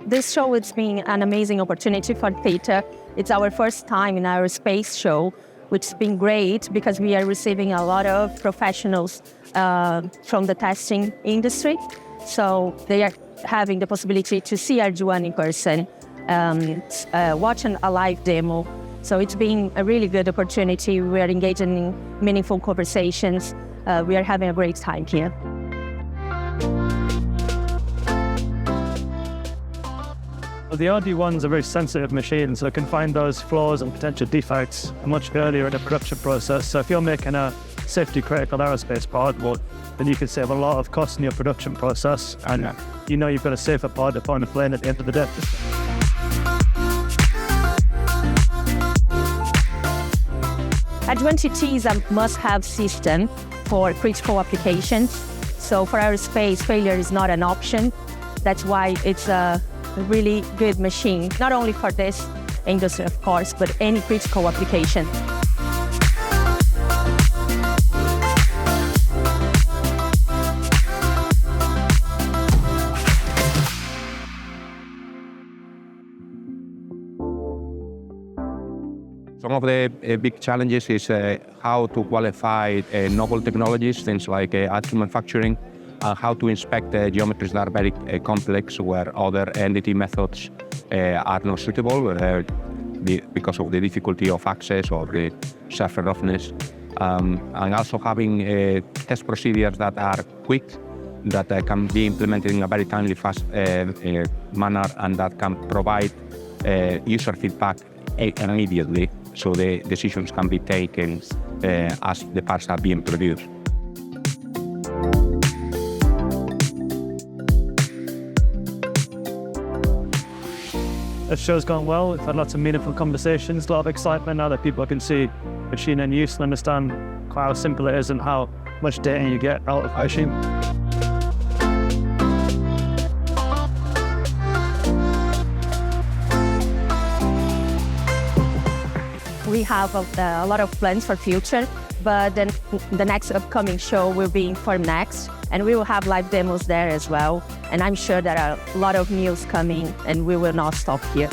This show has been an amazing opportunity for Theta. It's our first time in Aerospace show, which has been great because we are receiving a lot of professionals from the testing industry. So they are having the possibility to see Arduino in person, watching a live demo. So it's been a really good opportunity. We are engaging in meaningful conversations. We are having a great time here. The RD1 is a very sensitive machine, so it can find those flaws and potential defects much earlier in the production process. So if you're making a safety critical aerospace part, well, then you can save a lot of costs in your production process, and you know you've got a safer part upon the plane at the end of the day. Additive TT is a must-have system for critical applications. So for aerospace, failure is not an option. That's why it's a really good machine, not only for this industry, of course, but any critical application. Some of the big challenges is how to qualify novel technologies, things like additive manufacturing, how to inspect geometries that are very complex where other entity methods are not suitable because of the difficulty of access or the surface roughness, and also having test procedures that are quick, that can be implemented in a very timely, fast manner, and that can provide user feedback immediately, so the decisions can be taken as the parts are being produced. The show's gone well. We've had lots of meaningful conversations, a lot of excitement now that people can see machine in use and understand how simple it is and how much data you get out of the machine. We have a lot of plans for future, but then the next upcoming show will be in Formnext, and we will have live demos there as well. And I'm sure there are a lot of news coming, and we will not stop here.